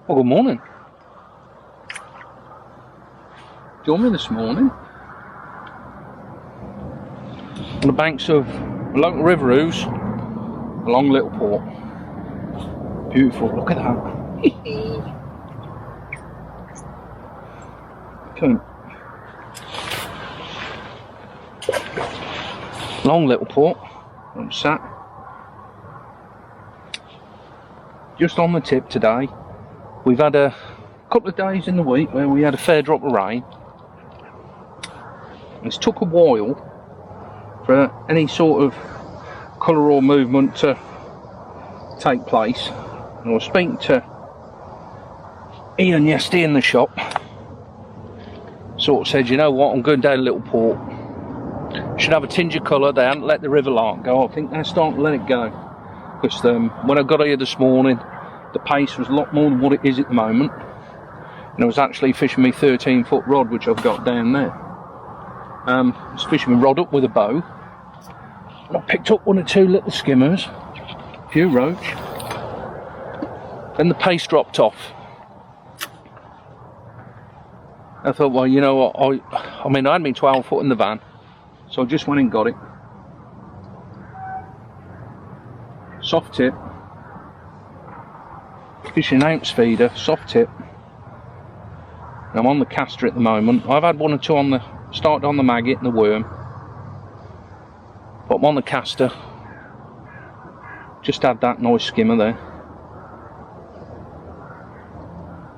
Well, good morning. Joined me this morning on the banks of the local River Ouse along Littleport. Beautiful, look at that. Okay. Long Littleport, I'm sat just on the tip today. We've had a couple of days in the week where we had a fair drop of rain. It's took a while for any sort of colour or movement to take place. And I was speaking to Ian yesterday in the shop. Sort of said, you know what, I'm going down Littleport. Should have a tinge of colour. They hadn't let the river lark go. I think they're starting to let it go. Because when I got here this morning, the pace was a lot more than what it is at the moment. And I was actually fishing my 13-foot rod, which I've got down there. I was fishing my rod up with a bow. And I picked up one or two little skimmers, a few roach. Then the pace dropped off. I thought, well, you know what, I mean, I had my 12-foot in the van. So I just went and got it. Soft tip. Fishing an ounce feeder, soft tip. I'm on the caster at the moment. I've had one or two on the, started on the maggot and the worm. But I'm on the caster. Just had that nice skimmer there.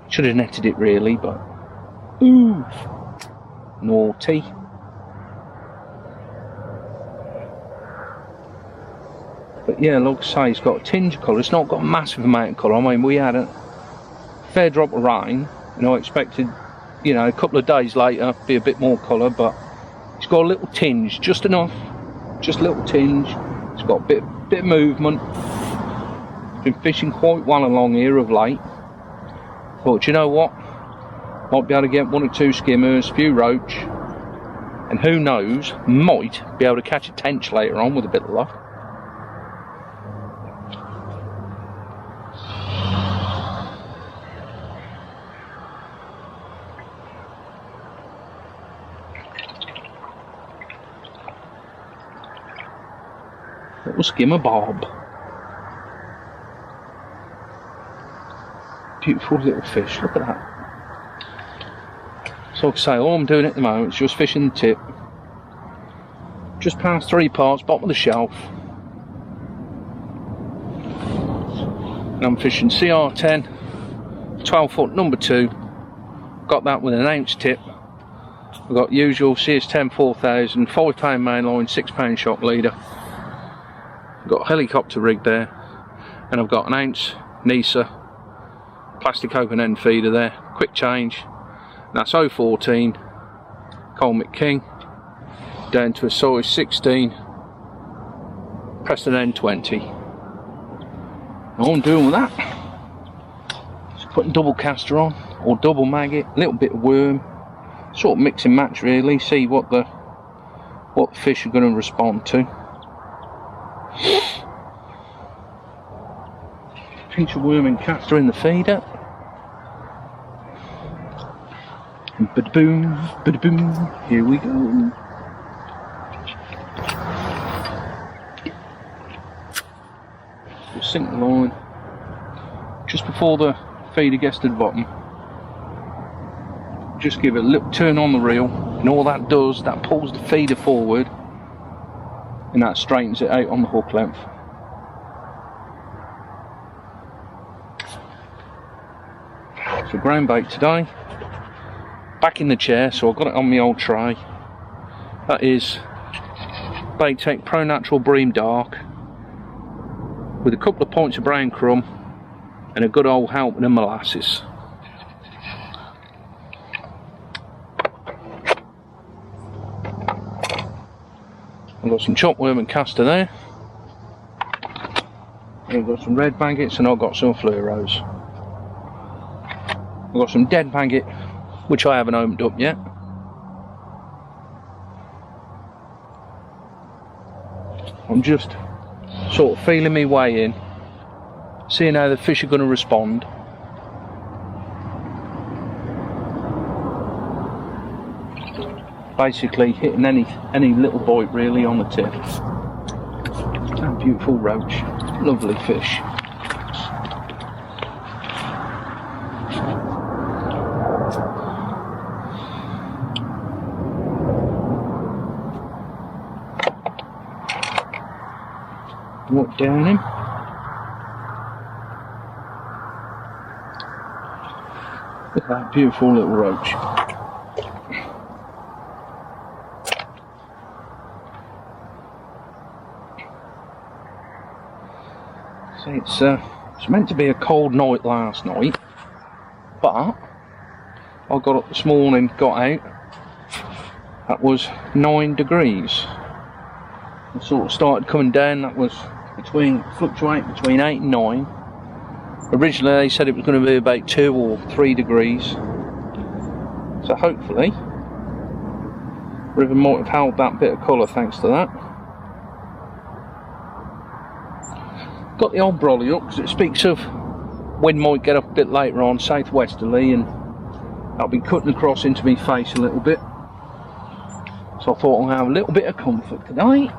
Should have netted it really, but ooh, naughty. But yeah, like I say, it's got a tinge of colour. It's not got a massive amount of colour. I mean, we had a fair drop of rain, and I expected, you know, a couple of days later be a bit more colour, but it's got a little tinge, just enough, just a little tinge. It's got a bit of movement. Been fishing quite well along here of late. But you know what? Might be able to get one or two skimmers, a few roach, and who knows, might be able to catch a tench later on with a bit of luck. Little skimmer bob. Beautiful little fish, look at that. So like I say, all I'm doing at the moment is just fishing the tip. Just past 3 parts, bottom of the shelf. And I'm fishing CR10, 12-foot number 2. Got that with an ounce tip. I've got usual CS10 4000, 5-pound mainline, 6-pound shock leader. I've got a helicopter rig there, and I've got an ounce Nisa plastic open end feeder there, quick change. And that's 014 Colmick King down to a size 16 Preston N20. All I'm doing with that is putting double caster on or double maggot, a little bit of worm, sort of mix and match really, see what the fish are going to respond to. Pinch of worm and caster in the feeder. And bada-boom, bada-boom, here we go. We'll sink the line just before the feeder gets to the bottom. Just give it a little turn on the reel, and all that does, that pulls the feeder forward, and that straightens it out on the hook length. So ground bait today, back in the chair, so I've got it on my old tray. That is Baytech Pro Natural Bream Dark with a couple of points of brown crumb and a good old helping of molasses. I've got some chopped worm and caster there. I've got some red maggots and I've got some fluoros. I've got some dead maggot, which I haven't opened up yet. I'm just sort of feeling my way in, seeing how the fish are going to respond. basically hitting any little bite really on the tip. And beautiful roach, lovely fish. Walk down him. Look at that beautiful little roach. See, it's meant to be a cold night last night, but I got up this morning, got out, that was 9 degrees. It sort of started coming down, that was fluctuating between 8 and 9. Originally they said it was going to be about 2 or 3 degrees. So hopefully, river might have held that bit of colour thanks to that. Got the old brolly up because it speaks of wind might get up a bit later on, southwesterly, and I'll be cutting across into my face a little bit. So I thought I'll have a little bit of comfort today.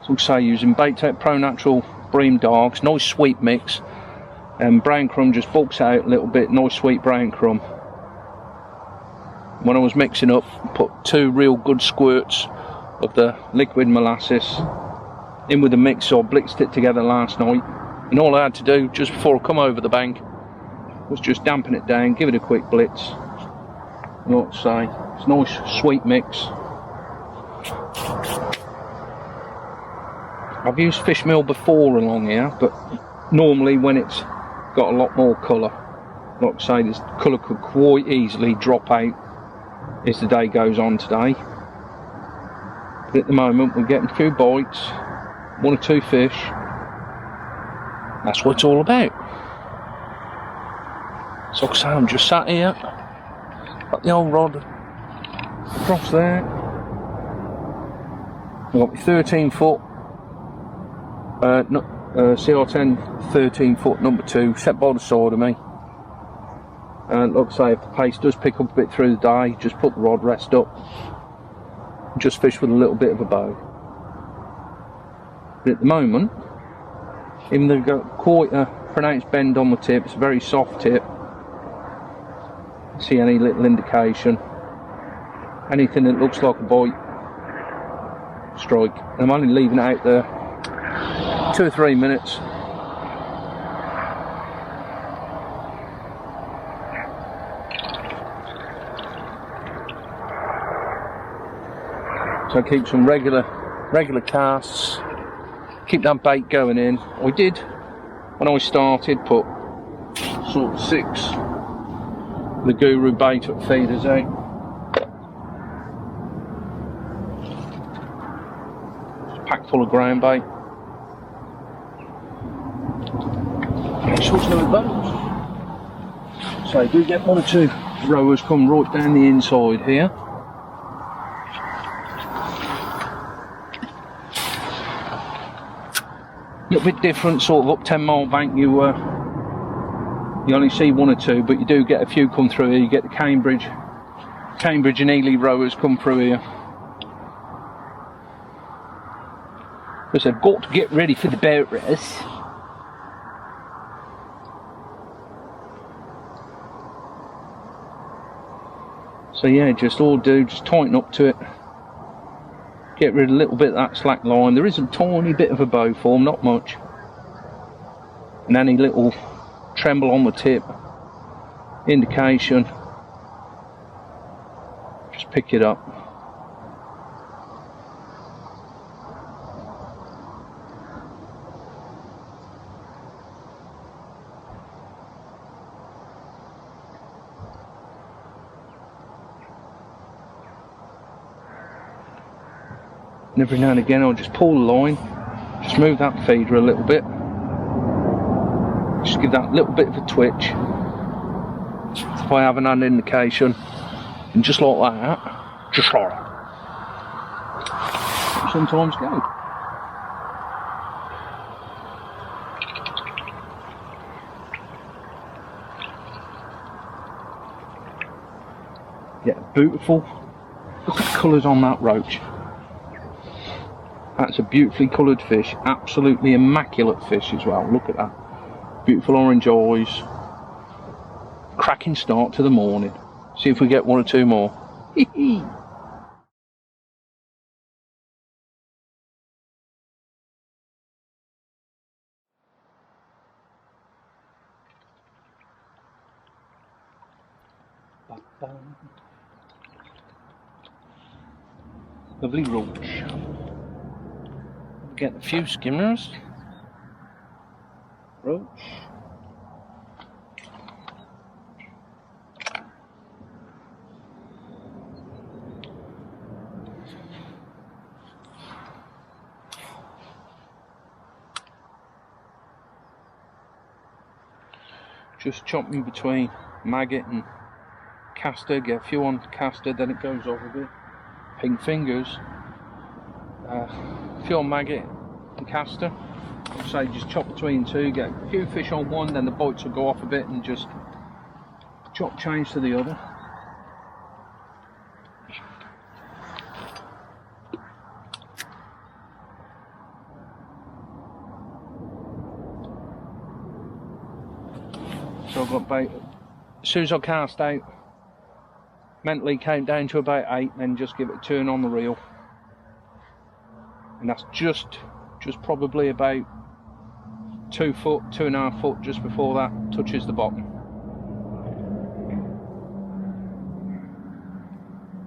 So also using Bait Tech Pro Natural Bream Darks, nice sweet mix. And brown crumb just bulks out a little bit, nice sweet brown crumb. When I was mixing up, put 2 real good squirts of the liquid molasses in with the mix, so I blitzed it together last night. And all I had to do just before I come over the bank was just dampen it down, give it a quick blitz. And like I say, it's a nice sweet mix. I've used fish meal before along here, but normally when it's got a lot more colour, like I say, this colour could quite easily drop out as the day goes on today. But at the moment we're getting a few bites, 1 or 2 fish. That's what it's all about. So like I say, I'm just sat here, got the old rod across there. I've got my 13 foot CR10 13 foot number 2 set by the side of me, and like I say, if the pace does pick up a bit through the day, just put the rod rest up, just fish with a little bit of a bow. But at the moment, even though they've got quite a pronounced bend on the tip, it's a very soft tip. See any little indication, anything that looks like a bite, strike. And I'm only leaving it out there 2 or 3 minutes. So keep some regular casts, keep that bait going in. I did, when I started, put sort of 6 the Guru bait up feeders out. It's packed full of ground bait. Sorts of boats. So do get 1 or 2 rowers come right down the inside here. A little bit different, sort of up 10 Mile Bank. You only see 1 or 2, but you do get a few come through here. You get the Cambridge and Ely rowers come through here. Because they've got to get ready for the boat race. So yeah, just tighten up to it. Get rid of a little bit of that slack line. There is a tiny bit of a bow form, not much. And any little tremble on the tip, indication, just pick it up. And every now and again I'll just pull the line, just move that feeder a little bit, just give that little bit of a twitch if I haven't had an indication, and just like that, just like that, sometimes go. Yeah, beautiful. Look at the colours on that roach. That's a beautifully coloured fish, absolutely immaculate fish as well. Look at that. Beautiful orange eyes. Cracking start to the morning. See if we get one or two more. Lovely roach. Get a few skimmers. Roach. Just chopping between maggot and caster, get a few on caster, then it goes off a bit. Pink fingers, a few on maggot and caster. So just chop between two, get a few fish on one, then the bites will go off a bit and just chop change to the other. So I've got about, as soon as I cast out, mentally count down to about 8, then just give it a turn on the reel, and that's just probably about 2 foot, 2.5 foot just before that touches the bottom.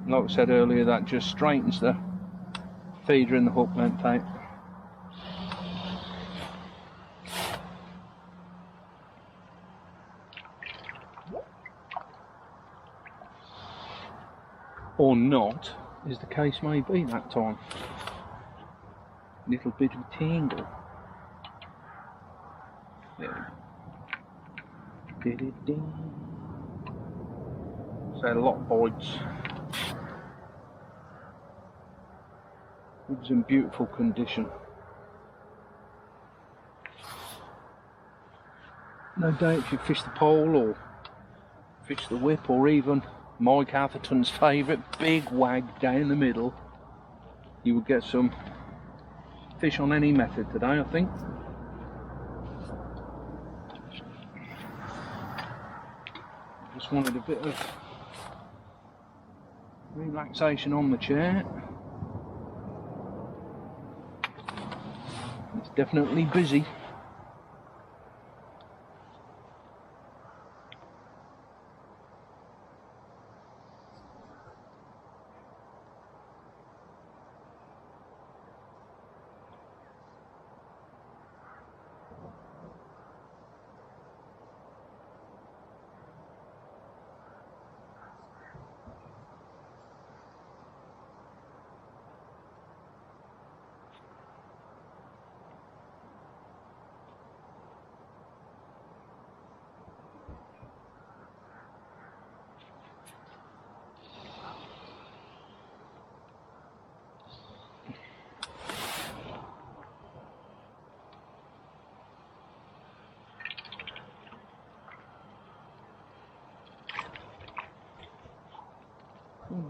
Like I said earlier, that just straightens the feeder and the hook length out. Or not, as the case may be that time. Little bit of a tingle. There. So a lot of bites. It's in beautiful condition. No doubt if you fish the pole or fish the whip, or even Mike Atherton's favourite big wag down the middle, you would get some fish on any method today, I think. Just wanted a bit of relaxation on the chair. It's definitely busy.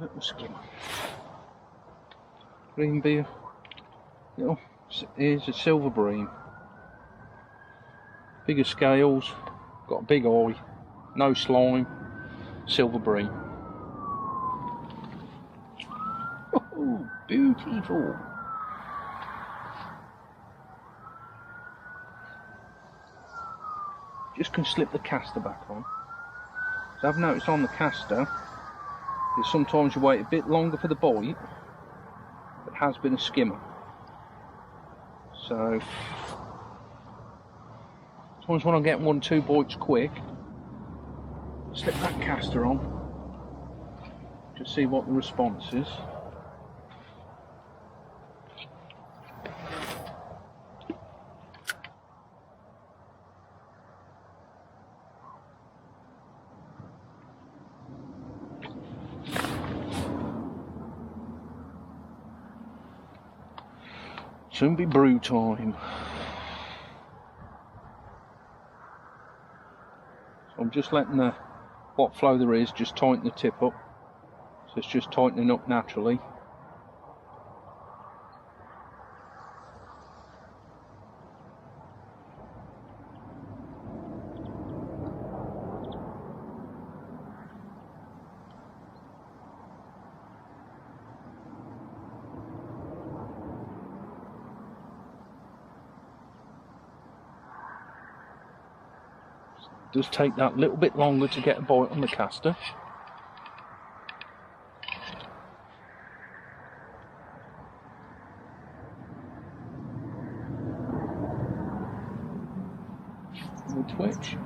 Little skimmer. Green beer. Little, here's a silver bream. Bigger scales, got a big eye, no slime, silver bream. Oh, beautiful. Just can slip the caster back on. So I've noticed on the caster, that sometimes you wait a bit longer for the bite, but it has been a skimmer. So sometimes when I get 1-2 bites quick, slip that caster on, just see what the response is. Soon be brew time. So I'm just letting the what flow there is just tighten the tip up. So it's just tightening up naturally. It does take that little bit longer to get a bite on the caster. The twitch.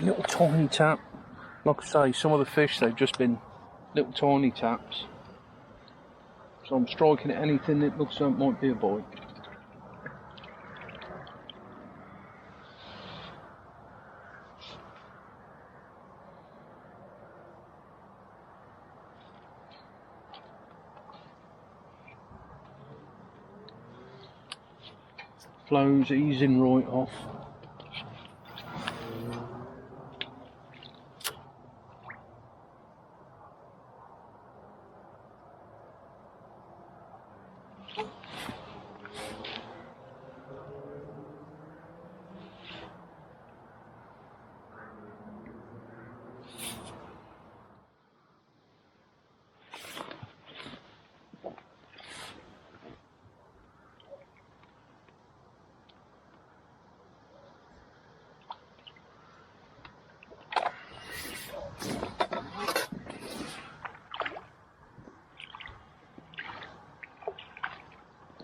Little tiny tap. Like I say, some of the fish, they've just been little tiny taps. So I'm striking at anything that looks like might be a bite. Flow's easing right off.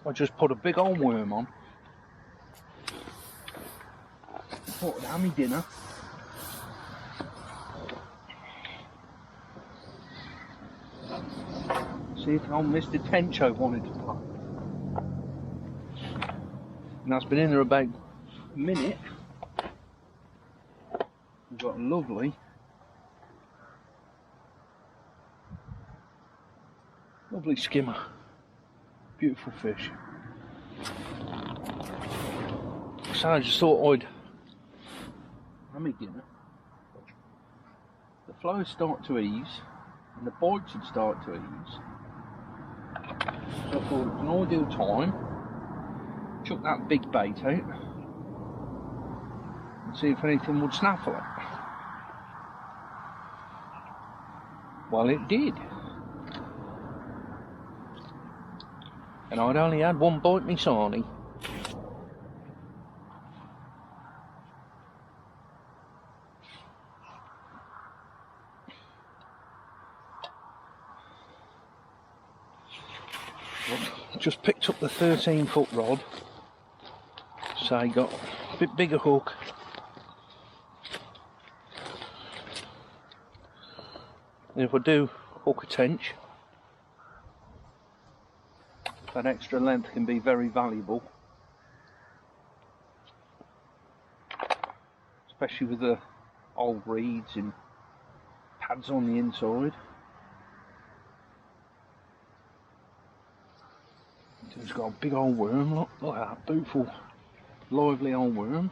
I just put a big old worm on. Thought I'd have me dinner. See if old Mr. Tencho wanted to play. And that's been in there about a minute. We've got a lovely skimmer. Beautiful fish. So I just thought I'd have me dinner. The flows start to ease and the bites would start to ease. So I thought it's an ideal time. Chuck that big bait out and see if anything would snaffle it. Well, it did. And I'd only had one bite me sarnie. Just picked up the 13-foot rod, so I got a bit bigger hook. And if I do hook a tench, that extra length can be very valuable, especially with the old reeds and pads on the inside. It's got a big old worm, look at that beautiful, lively old worm.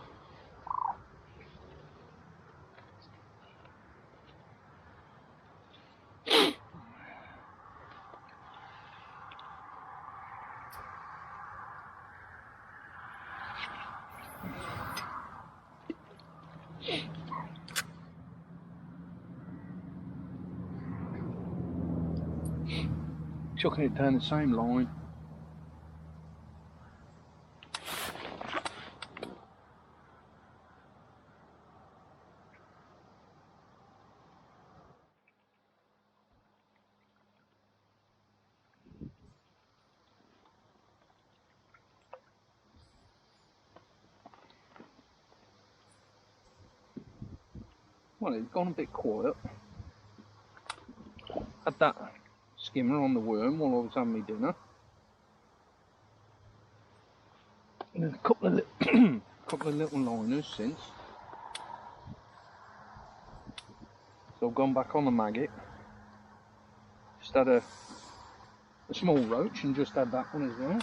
Chucking it down the same line. Well, it's gone a bit quiet. Had that skimmer on the worm while I was having my dinner. And a couple of couple of little liners since. So I've gone back on the maggot. Just had a small roach and just had that one as well.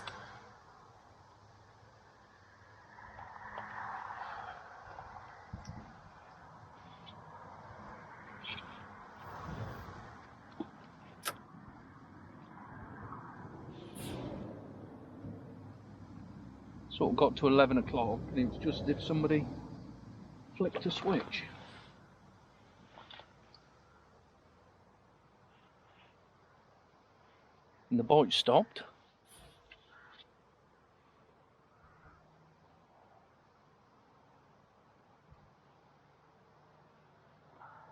Sort of got to 11 o'clock and it was just as if somebody flicked a switch. And the bite stopped.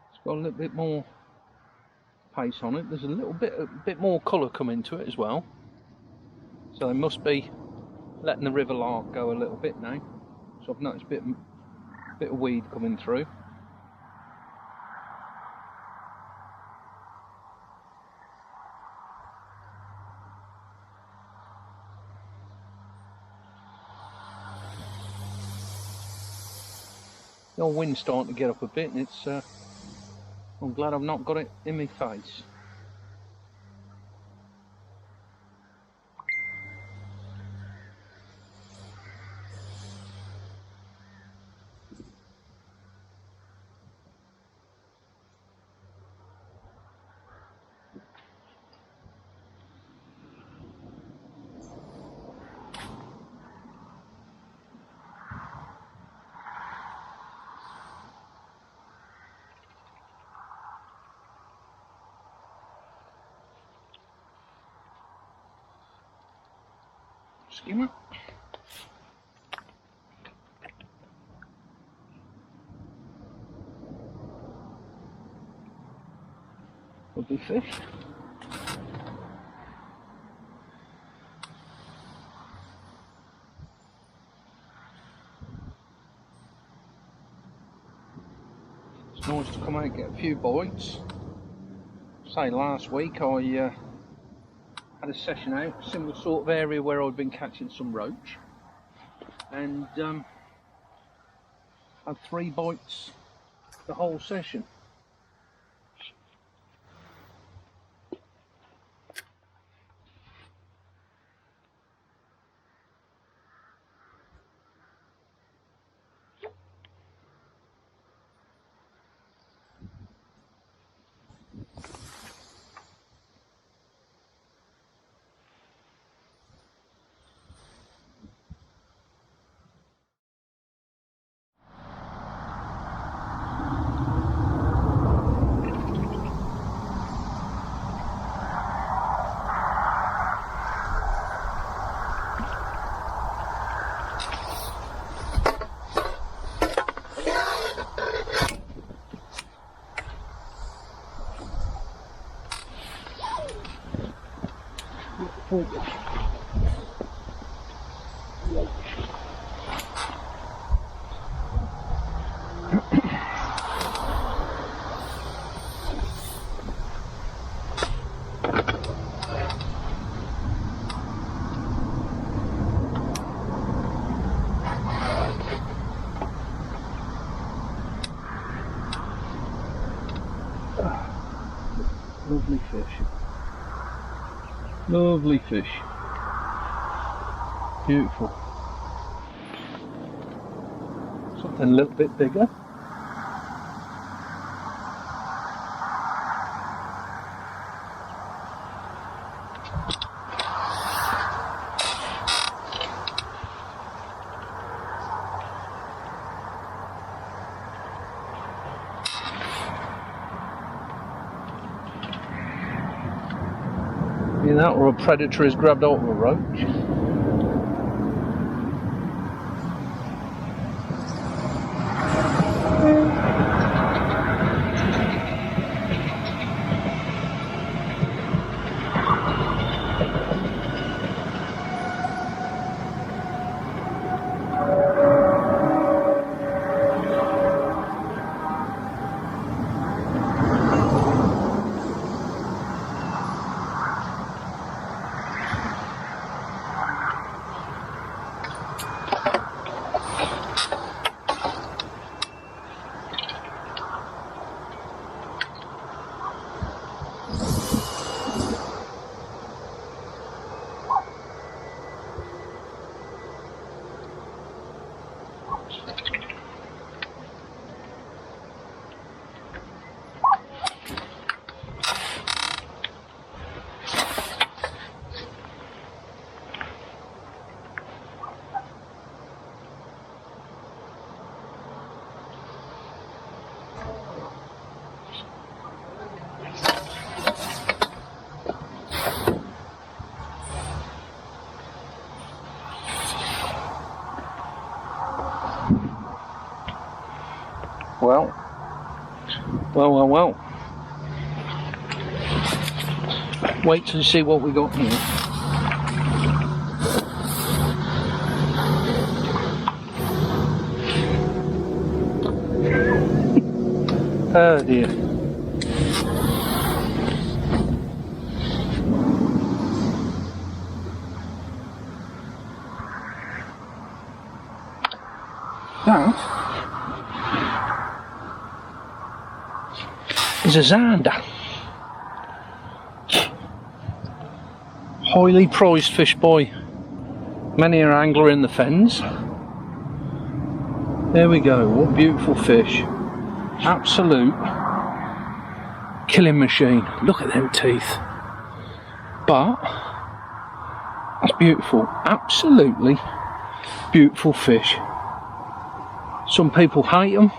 It's got a little bit more pace on it. There's a bit more colour coming to it as well. So they must be letting the river lark go a little bit now. So I've noticed a bit of weed coming through. The old wind's starting to get up a bit, and it's I'm glad I've not got it in my face. Skimmer. Lovely fish. It's nice to come out and get a few bites. Say last week I had a session out, similar sort of area where I'd been catching some roach, and had 3 bites the whole session. Lovely fish. Lovely fish. Beautiful. Something a little bit bigger. Either that or a predator has grabbed hold of a roach. Well. Wait till you see what we got here. Oh dear. That is a zander. Highly prized fish by many an angler in the fens. There we go, what beautiful fish. Absolute killing machine. Look at them teeth. But that's beautiful. Absolutely beautiful fish. Some people hate them.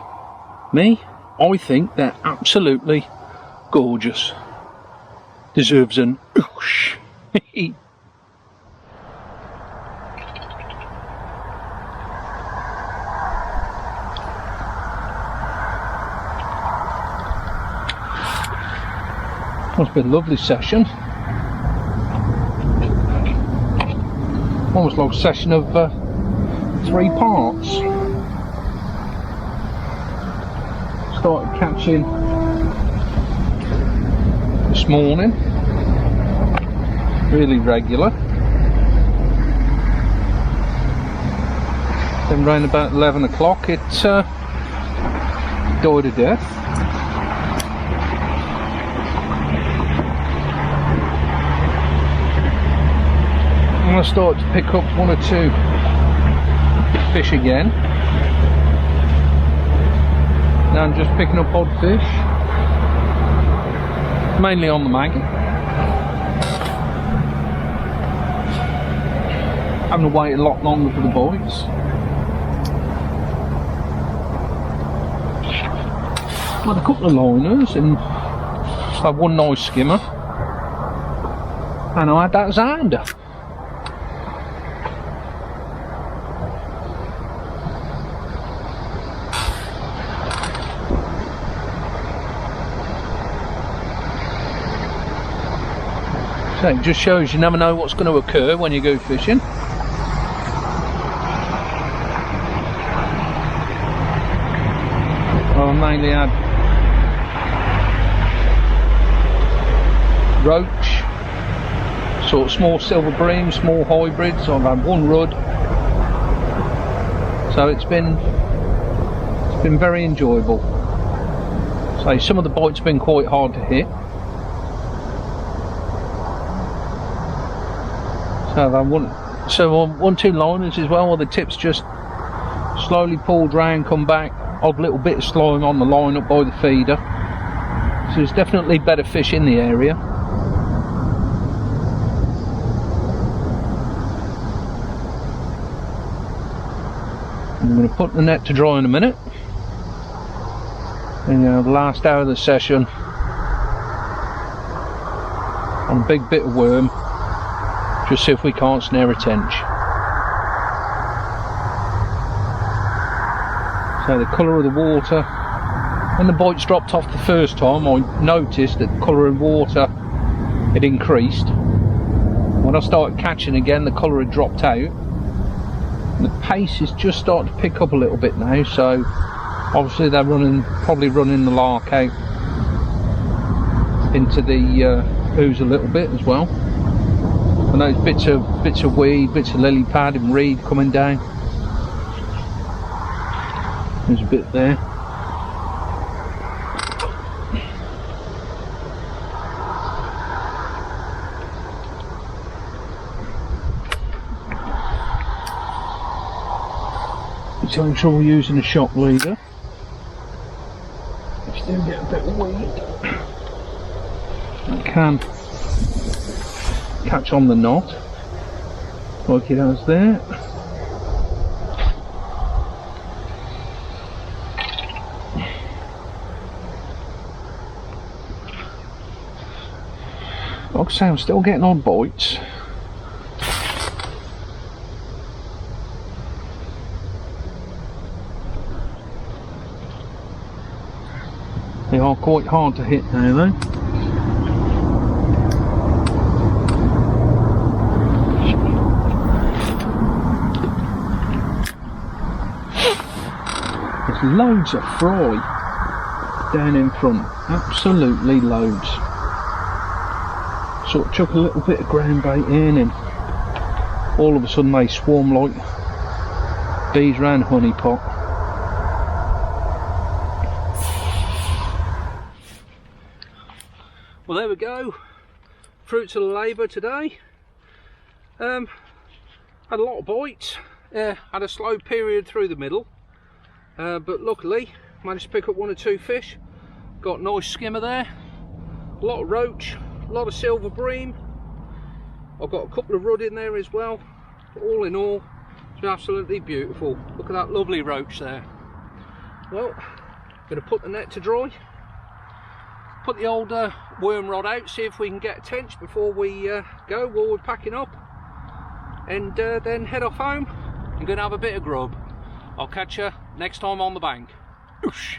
Me, I think they're absolutely gorgeous. Deserves an oosh. Must be a lovely session. Almost like a session of 3 parts. Started catching this morning, really regular. Then round about 11 o'clock it died a death. And I started to pick up 1 or 2 fish again. Now I'm just picking up odd fish, mainly on the maggot. Having to wait a lot longer for the bites. Had a couple of liners and I had 1 nice skimmer, and I had that zander. So it just shows you never know what's going to occur when you go fishing. Well, I mainly had roach, sort of small silver bream, small hybrids. I've had 1 rudd. So it's been very enjoyable. So some of the bites have been quite hard to hit. So I've had 1-2 liners as well, where the tips just slowly pulled round, come back, odd little bit of slime on the line up by the feeder. So there's definitely better fish in the area. I'm going to put the net to dry in a minute. And the last hour of the session on a big bit of worm. Just see if we can't snare a tench. So the colour of the water, when the bites dropped off the first time, I noticed that the colour of the water had increased. When I started catching again, the colour had dropped out. And the pace is just starting to pick up a little bit now, so obviously they're probably running the lark out into the ooze a little bit as well. And those bits of weed, bits of lily pad and reed coming down. There's a bit there. So I'm sure we're using a shock leader. Still get a bit of weed. I can catch on the knot like it has there. Like I say, I'm still getting odd bites. They are quite hard to hit now though. There's loads of fry down in front, absolutely loads. Sort of chuck a little bit of ground bait in and all of a sudden they swarm like bees round honey pot. Well, there we go, fruits of the labour today. Had a lot of bites, had a slow period through the middle, but luckily managed to pick up 1 or 2 fish. Got a nice skimmer there, a lot of roach, a lot of silver bream. I've got a couple of rudd in there as well. All in all, it's been absolutely beautiful. Look at that lovely roach there. Well, I'm going to put the net to dry, put the old worm rod out, see if we can get a tench before we go while we're packing up, and then head off home. I'm going to have a bit of grub. I'll catch you next time on the bank. Oosh.